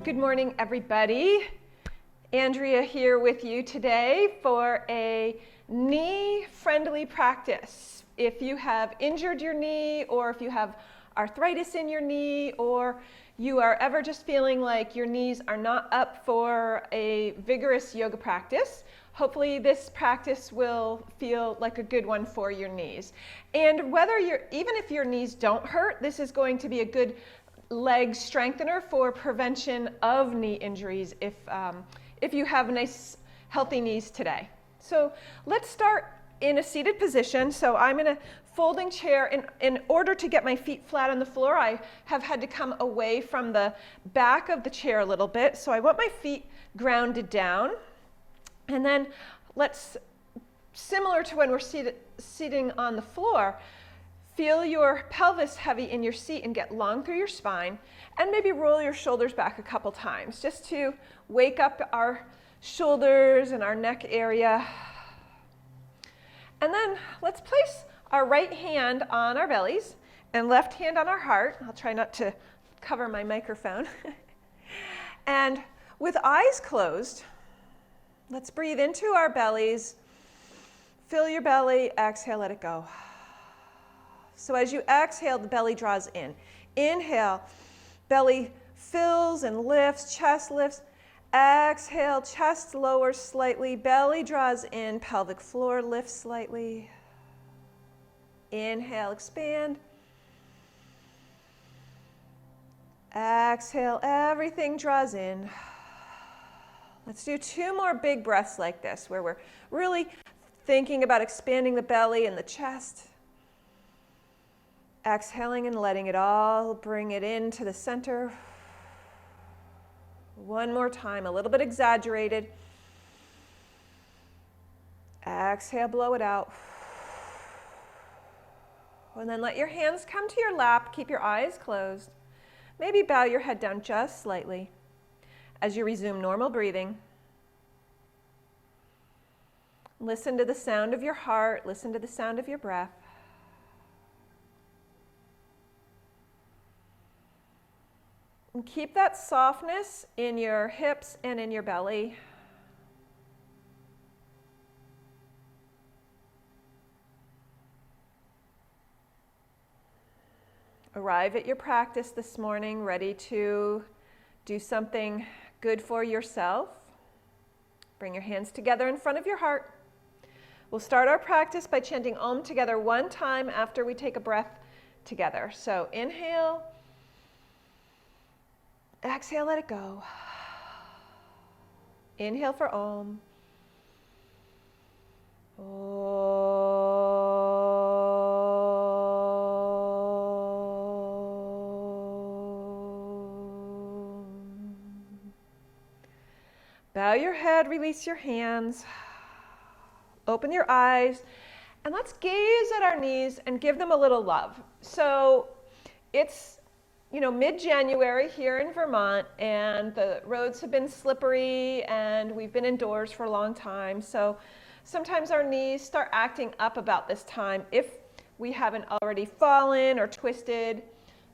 Good morning, everybody. Andrea here with you today for a knee-friendly practice. If you have injured your knee, or if you have arthritis in your knee, or you are ever just feeling like your knees are not up for a vigorous yoga practice, hopefully this practice will feel like a good one for your knees. And even if your knees don't hurt, this is going to be a good leg strengthener for prevention of knee injuries if you have nice healthy knees today. So let's start in a seated position. So I'm in a folding chair. In order to get my feet flat on the floor, I have had to come away from the back of the chair a little bit. So I want my feet grounded down. And then similar to when we're sitting on the floor, feel your pelvis heavy in your seat and get long through your spine, and maybe roll your shoulders back a couple times just to wake up our shoulders and our neck area. And then let's place our right hand on our bellies and left hand on our heart. I'll try not to cover my microphone. And with eyes closed, let's breathe into our bellies. Fill your belly, exhale, let it go. So as you exhale, the belly draws in. Inhale, belly fills and lifts, chest lifts. Exhale, chest lowers slightly, belly draws in, pelvic floor lifts slightly. Inhale, expand. Exhale, everything draws in. Let's do 2 more big breaths like this, where we're really thinking about expanding the belly and the chest. Exhaling and letting it all bring it into the center. One more time, a little bit exaggerated. Exhale, blow it out. And then let your hands come to your lap. Keep your eyes closed. Maybe bow your head down just slightly as you resume normal breathing. Listen to the sound of your heart. Listen to the sound of your breath. And keep that softness in your hips and in your belly. Arrive at your practice this morning ready to do something good for yourself. Bring your hands together in front of your heart. We'll start our practice by chanting Om together 1 time after we take a breath together. So inhale. Exhale, let it go. Inhale for Om. Bow your head, release your hands. Open your eyes, and let's gaze at our knees and give them a little love. So it's mid-January here in Vermont, and the roads have been slippery, and we've been indoors for a long time. So sometimes our knees start acting up about this time if we haven't already fallen or twisted.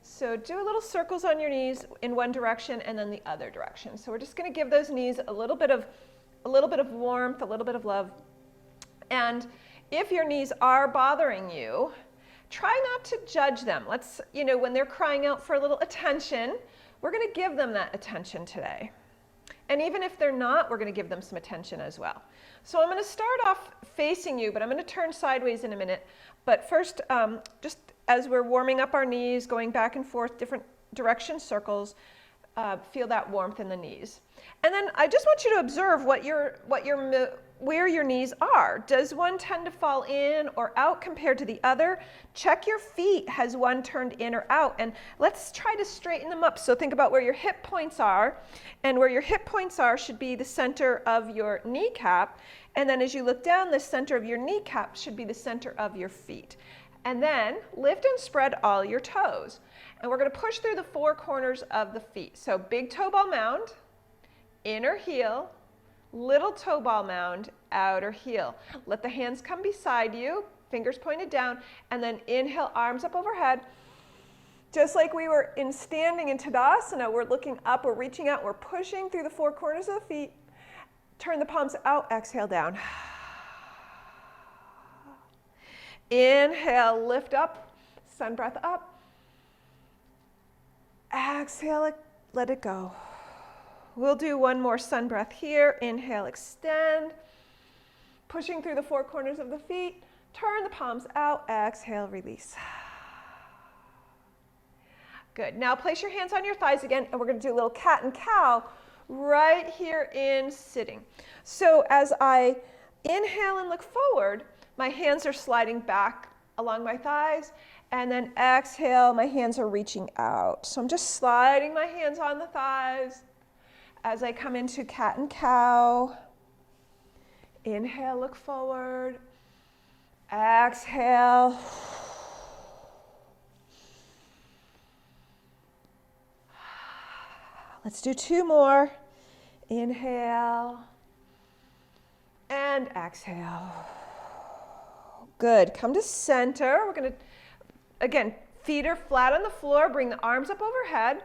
So do a little circles on your knees in one direction and then the other direction. So we're just going to give those knees a little bit of warmth, a little bit of love. And if your knees are bothering you, try not to judge them. When they're crying out for a little attention, we're going to give them that attention today. And even if they're not, we're going to give them some attention as well. So I'm going to start off facing you, but I'm going to turn sideways in a minute. But first, just as we're warming up our knees, going back and forth, different direction circles, feel that warmth in the knees. And then I just want you to observe where your knees are. Does one tend to fall in or out compared to the other? Check your feet. Has one turned in or out? And let's try to straighten them up. So think about where your hip points are. And where your hip points are should be the center of your kneecap. And then as you look down, the center of your kneecap should be the center of your feet. And then lift and spread all your toes. And we're going to push through the 4 corners of the feet. So big toe ball mound, inner heel, little toe ball mound, outer heel. Let the hands come beside you, fingers pointed down, and then inhale, arms up overhead. Just like we were in standing in Tadasana, we're looking up, we're reaching out, we're pushing through the four corners of the feet. Turn the palms out, exhale down. Inhale, lift up, sun breath up. Exhale it, let it go. We'll do one more sun breath here. Inhale, extend. Pushing through the four corners of the feet. Turn the palms out, exhale, release. Good. Now place your hands on your thighs again, and we're going to do a little cat and cow right here in sitting. So as I inhale and look forward, my hands are sliding back along my thighs, and then exhale, my hands are reaching out. So I'm just sliding my hands on the thighs as I come into cat and cow. Inhale, look forward. Exhale. Let's do two more. Inhale and exhale. Good. Come to center. We're going to, again, feet are flat on the floor. Bring the arms up overhead.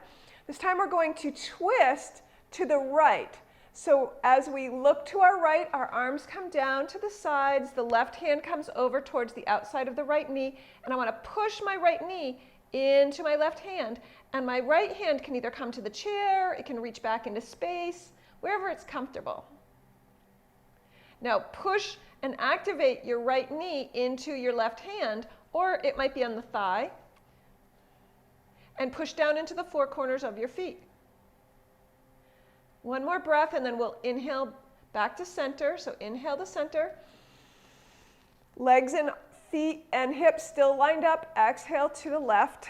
This time we're going to twist to the right. So as we look to our right, our arms come down to the sides. The left hand comes over towards the outside of the right knee. And I want to push my right knee into my left hand. And my right hand can either come to the chair, it can reach back into space, wherever it's comfortable. Now push and activate your right knee into your left hand, or it might be on the thigh, and push down into the four corners of your feet. One more breath, and then we'll inhale back to center. So inhale to center. Legs and feet and hips still lined up. Exhale to the left.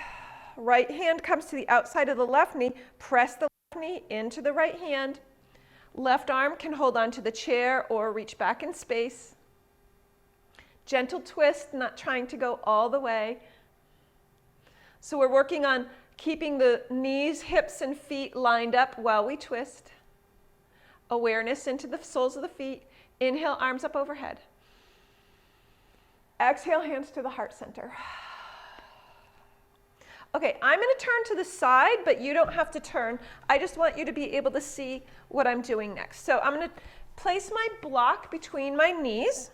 Right hand comes to the outside of the left knee. Press the left knee into the right hand. Left arm can hold on to the chair or reach back in space. Gentle twist, not trying to go all the way. So we're working on keeping the knees, hips, and feet lined up while we twist. Awareness into the soles of the feet. Inhale, arms up overhead. Exhale, hands to the heart center. Okay, I'm going to turn to the side, but you don't have to turn. I just want you to be able to see what I'm doing next. So I'm going to place my block between my knees.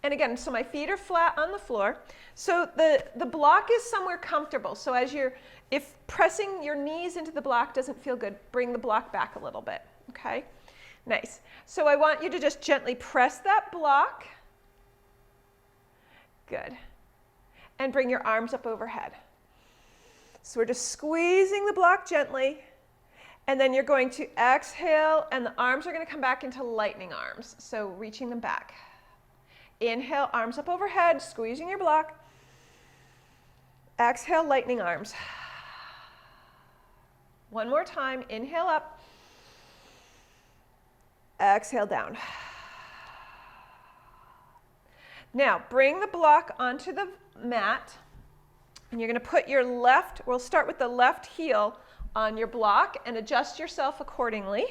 And again, so my feet are flat on the floor. So the block is somewhere comfortable. So if pressing your knees into the block doesn't feel good, bring the block back a little bit, okay? Nice. So I want you to just gently press that block. Good. And bring your arms up overhead. So we're just squeezing the block gently. And then you're going to exhale, and the arms are going to come back into lightning arms. So reaching them back. Inhale, arms up overhead, squeezing your block. Exhale, lightning arms. One more time. Inhale up. Exhale down. Now, bring the block onto the mat, and you're going to put your left, we'll start with the left heel on your block and adjust yourself accordingly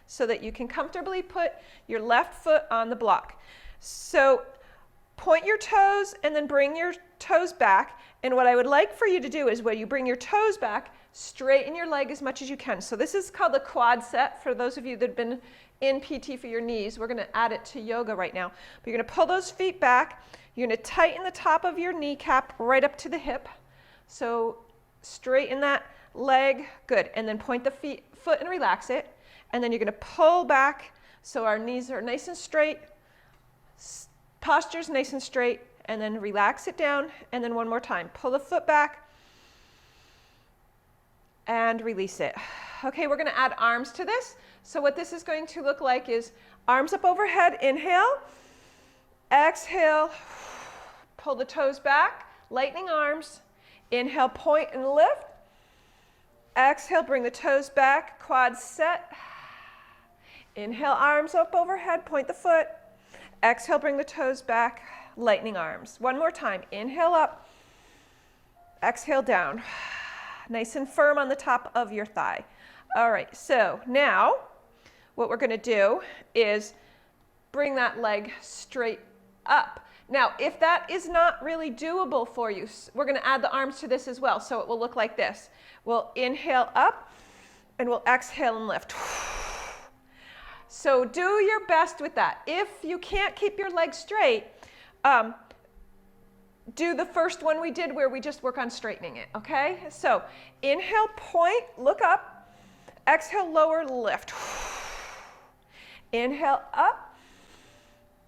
so that you can comfortably put your left foot on the block. So point your toes and then bring your toes back, and what I would like for you to do is when you bring your toes back, straighten your leg as much as you can. So this is called the quad set for those of you that have been in PT for your knees. We're going to add it to yoga right now. But you're going to pull those feet back. You're going to tighten the top of your kneecap right up to the hip. So straighten that leg. Good. And then point the foot and relax it. And then you're going to pull back so our knees are nice and straight. Posture's nice and straight. And then relax it down. And then one more time. Pull the foot back. And release it. Okay, we're going to add arms to this. So what this is going to look like is arms up overhead. Inhale. Exhale. Pull the toes back. Lightning arms. Inhale, point and lift. Exhale, bring the toes back. Quads set. Inhale, arms up overhead. Point the foot. Exhale, bring the toes back. Lightning arms. One more time. Inhale up. Exhale down. Nice and firm on the top of your thigh. All right, so now what we're going to do is bring that leg straight up. Now, if that is not really doable for you, we're going to add the arms to this as well. So it will look like this. We'll inhale up and we'll exhale and lift. So do your best with that. If you can't keep your legs straight, do the first one we did where we just work on straightening it, okay? So inhale, point, look up. Exhale, lower, lift. Inhale, up.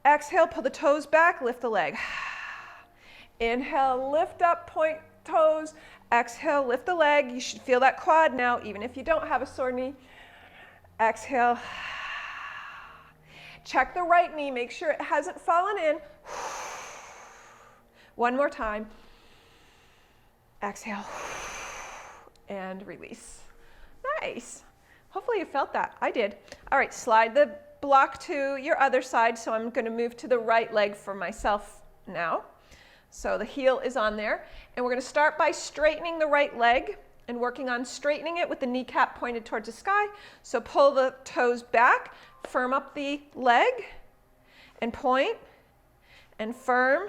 Exhale, pull the toes back, lift the leg. Inhale, lift up, point toes. Exhale, lift the leg. You should feel that quad now, even if you don't have a sore knee. Exhale. Check the right knee, make sure it hasn't fallen in. One more time. Exhale. And release. Nice. Hopefully you felt that. I did. All right, slide the block to your other side. So I'm going to move to the right leg for myself now. So the heel is on there. And we're going to start by straightening the right leg and working on straightening it with the kneecap pointed towards the sky. So pull the toes back, firm up the leg, and point, and firm.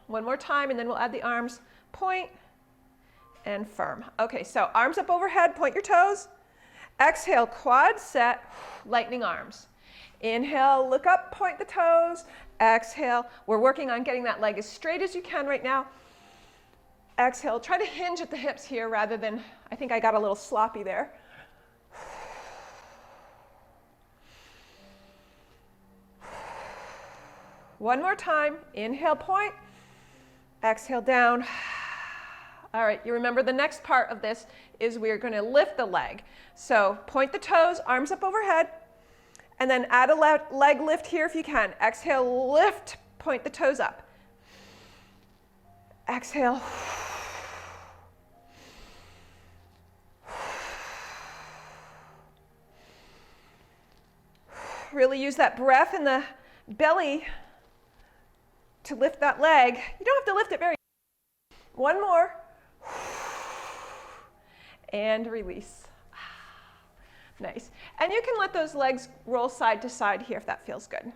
One more time, and then we'll add the arms. Point, and firm. Okay, so arms up overhead, point your toes. Exhale, quad set, lightning arms. Inhale, look up, point the toes. Exhale, we're working on getting that leg as straight as you can right now. Exhale, try to hinge at the hips here rather than, I think I got a little sloppy there. One more time, inhale, point. Exhale, down. All right, you remember the next part of this is we're going to lift the leg. So point the toes, arms up overhead, and then add a leg lift here if you can. Exhale, lift, point the toes up. Exhale. Really use that breath in the belly to lift that leg. You don't have to lift it very. One more. And release. Nice. And you can let those legs roll side to side here if that feels good.